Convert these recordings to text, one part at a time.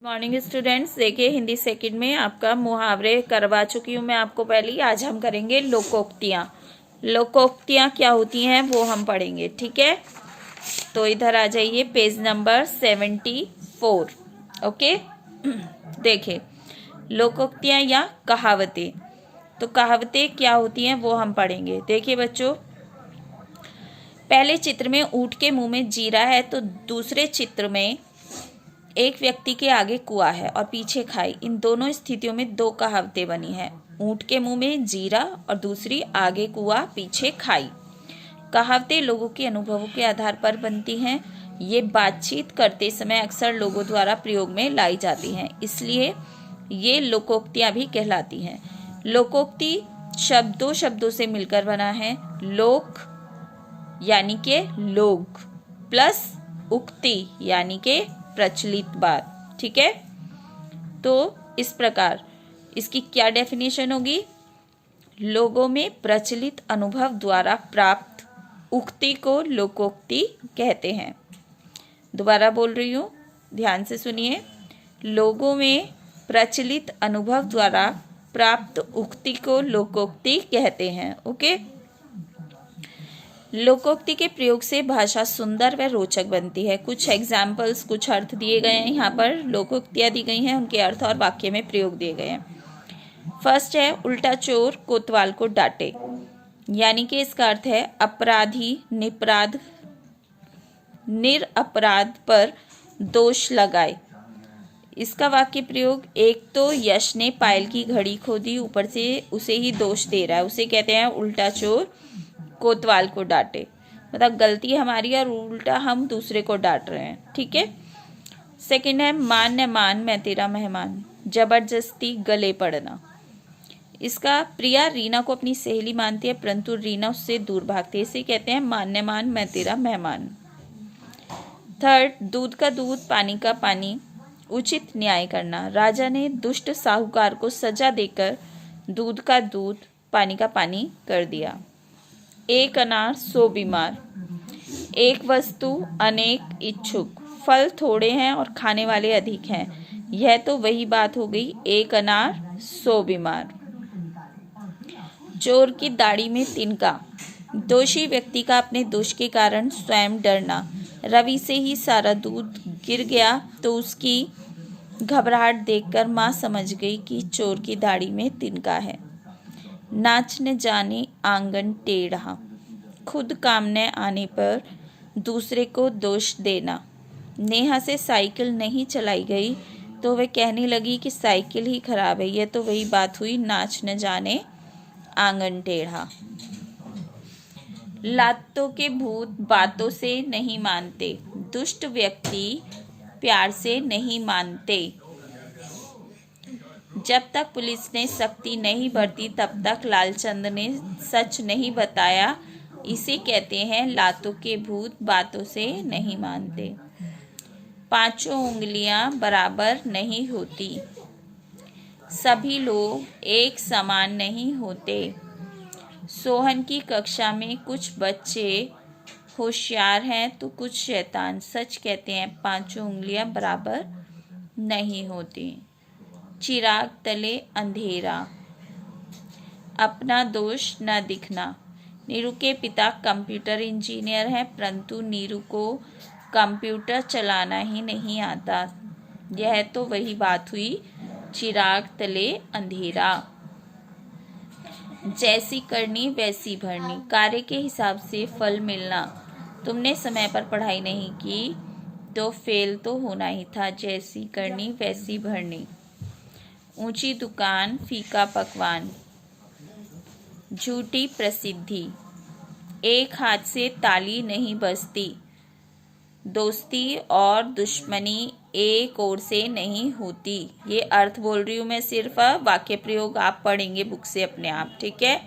Morning students, देखिए Hindi second में आपका मुहावरे करवा चुकी हूँ मैं आपको पहले ही। आज हम करेंगे लोकोक्तियाँ। लोकोक्तियाँ क्या होती हैं वो हम पढ़ेंगे, ठीक है। तो इधर आ जाइए, पेज नंबर 74। ओके देखिए, लोकोक्तियाँ या कहावतें। तो कहावतें क्या होती हैं वो हम पढ़ेंगे। देखिए बच्चों, पहले चित्र में ऊँट के मुंह में जीरा है, तो दूसरे चित्र में एक व्यक्ति के आगे कुआं है और पीछे खाई। इन दोनों स्थितियों में दो कहावतें बनी हैं, ऊँट के मुंह में जीरा और दूसरी आगे कुआं पीछे खाई। कहावतें लोगों के अनुभवों के आधार पर बनती हैं। ये बातचीत करते समय अक्सर लोगों द्वारा प्रयोग में लाई जाती हैं, इसलिए ये लोकोक्तियाँ भी कहलाती हैं। लोकोक्ति दो शब्दों से मिलकर बना है। लोक यानी के लोग प्लस उक्ति यानी के प्रचलित बात, ठीक है। तो इस प्रकार इसकी क्या डेफिनेशन होगी? लोगों में प्रचलित अनुभव द्वारा प्राप्त उक्ति को लोकोक्ति कहते हैं। दोबारा बोल रही हूँ, ध्यान से सुनिए। लोगों में प्रचलित अनुभव द्वारा प्राप्त उक्ति को लोकोक्ति कहते हैं। ओके, लोकोक्ति के प्रयोग से भाषा सुंदर व रोचक बनती है। कुछ एग्जाम्पल्स, कुछ अर्थ दिए गए हैं। यहाँ पर लोकोक्तियाँ दी गई हैं, उनके अर्थ और वाक्य में प्रयोग दिए गए हैं। फर्स्ट है, उल्टा चोर कोतवाल को डांटे, यानी कि इसका अर्थ है अपराधी निरपराध पर दोष लगाए। इसका वाक्य प्रयोग, एक तो यश ने पायल की घड़ी खोदी, ऊपर से उसे ही दोष दे रहा है, उसे कहते हैं उल्टा चोर कोतवाल को डांटे। मतलब गलती हमारी और उल्टा हम दूसरे को डांट रहे हैं, ठीक है। सेकंड है, मान न मान मैं तेरा मेहमान, जबरदस्ती गले पड़ना। इसका, प्रिया रीना को अपनी सहेली मानती है परंतु रीना उससे दूर भागती है, इसे कहते हैं मान न मान मैं तेरा मेहमान। थर्ड, दूध का दूध पानी का पानी, उचित न्याय करना। राजा ने दुष्ट साहूकार को सजा देकर दूध का दूध पानी का पानी कर दिया। एक अनार 100 बीमार, एक वस्तु अनेक इच्छुक, फल थोड़े हैं और खाने वाले अधिक हैं, यह तो वही बात हो गई, एक अनार 100 बीमार। चोर की दाढ़ी में तिनका, दोषी व्यक्ति का अपने दोष के कारण स्वयं डरना। रवि से ही सारा दूध गिर गया तो उसकी घबराहट देखकर माँ समझ गई कि चोर की दाढ़ी में तिनका है। नाच न जाने आंगन टेढ़ा, खुद काम न आने पर दूसरे को दोष देना। नेहा से साइकिल नहीं चलाई गई तो वह कहने लगी कि साइकिल ही खराब है, यह तो वही बात हुई, नाच न जाने आंगन टेढ़ा। लातों के भूत बातों से नहीं मानते, दुष्ट व्यक्ति प्यार से नहीं मानते। जब तक पुलिस ने सख्ती नहीं बरती तब तक लालचंद ने सच नहीं बताया, इसे कहते हैं लातों के भूत बातों से नहीं मानते। पांचों उंगलियां बराबर नहीं होती, सभी लोग एक समान नहीं होते। सोहन की कक्षा में कुछ बच्चे होशियार हैं तो कुछ शैतान, सच कहते हैं पांचों उंगलियां बराबर नहीं होती। चिराग तले अंधेरा, अपना दोष न दिखना। नीरू के पिता कंप्यूटर इंजीनियर हैं परंतु नीरू को कंप्यूटर चलाना ही नहीं आता, यह तो वही बात हुई, चिराग तले अंधेरा। जैसी करनी वैसी भरनी, कार्य के हिसाब से फल मिलना। तुमने समय पर पढ़ाई नहीं की तो फेल तो होना ही था, जैसी करनी वैसी भरनी। ऊंची दुकान फीका पकवान, झूठी प्रसिद्धि। एक हाथ से ताली नहीं बजती, दोस्ती और दुश्मनी एक ओर से नहीं होती। ये अर्थ बोल रही हूँ मैं सिर्फ, वाक्य प्रयोग आप पढ़ेंगे बुक से अपने आप, ठीक है।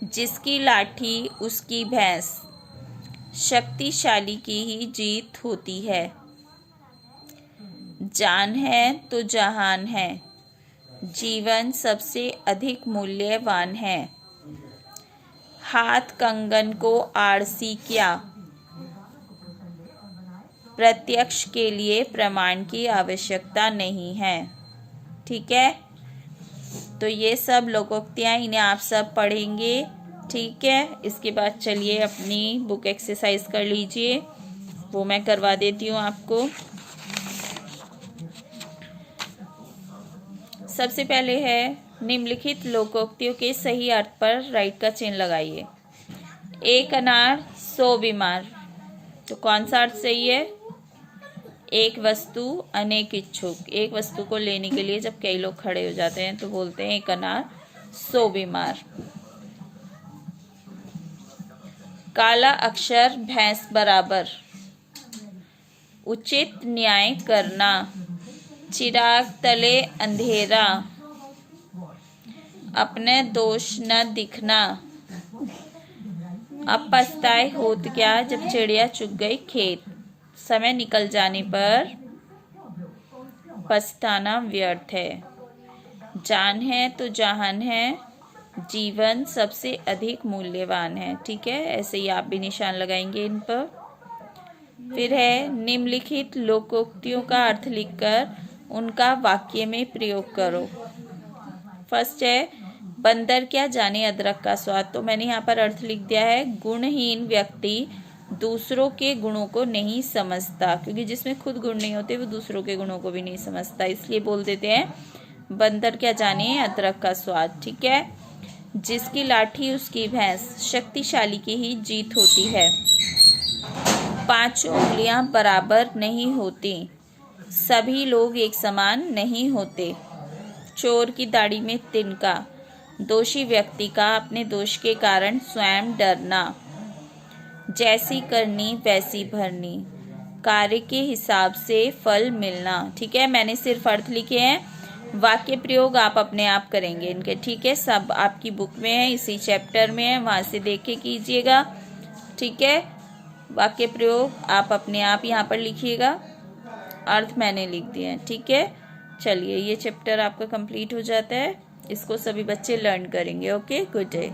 जिसकी लाठी उसकी भैंस, शक्तिशाली की ही जीत होती है। जान है तो जहान है, जीवन सबसे अधिक मूल्यवान है। हाथ कंगन को आरसी क्या, प्रत्यक्ष के लिए प्रमाण की आवश्यकता नहीं है। ठीक है, तो ये सब लोकोक्तियाँ, इन्हें आप सब पढ़ेंगे। ठीक है, इसके बाद चलिए अपनी बुक एक्सरसाइज कर लीजिए, वो मैं करवा देती हूँ आपको। सबसे पहले है निम्नलिखित लोकोक्तियों के सही अर्थ पर राइट का चिन्ह लगाइए। एक अनार 100 बीमार, तो कौन सा अर्थ सही है? एक वस्तु अनेक इच्छुक, एक वस्तु को लेने के लिए जब कई लोग खड़े हो जाते हैं तो बोलते हैं एक अनार 100 बीमार। काला अक्षर भैंस बराबर, उचित न्याय करना, चिराग तले अंधेरा, अपने दोष न दिखना, अब पछताए होत क्या जब चिड़िया चुग गई खेत, समय निकल जाने पर पछताना व्यर्थ है, जान है तो जहान है, जीवन सबसे अधिक मूल्यवान है। ठीक है, ऐसे ही आप भी निशान लगाएंगे इन पर। फिर है निम्नलिखित लोकोक्तियों का अर्थ लिखकर उनका वाक्य में प्रयोग करो। फर्स्ट है बंदर क्या जाने अदरक का स्वाद, तो मैंने यहाँ पर अर्थ लिख दिया है गुणहीन व्यक्ति दूसरों के गुणों को नहीं समझता, क्योंकि जिसमें खुद गुण नहीं होते वो दूसरों के गुणों को भी नहीं समझता, इसलिए बोल देते हैं बंदर क्या जाने अदरक का स्वाद। ठीक है, जिसकी लाठी उसकी भैंस, शक्तिशाली की ही जीत होती है। 5 उंगलियां बराबर नहीं होती, सभी लोग एक समान नहीं होते। चोर की दाढ़ी में तिनका, दोषी व्यक्ति का अपने दोष के कारण स्वयं डरना। जैसी करनी वैसी भरनी, कार्य के हिसाब से फल मिलना। ठीक है, मैंने सिर्फ अर्थ लिखे हैं, वाक्य प्रयोग आप अपने आप करेंगे इनके। ठीक है, सब आपकी बुक में है, इसी चैप्टर में है, वहाँ से देख के कीजिएगा। ठीक है, वाक्य प्रयोग आप अपने आप यहाँ पर लिखिएगा, अर्थ मैंने लिख दिए हैं। ठीक है, चलिए ये चैप्टर आपका कंप्लीट हो जाता है, इसको सभी बच्चे लर्न करेंगे। Okay, good day.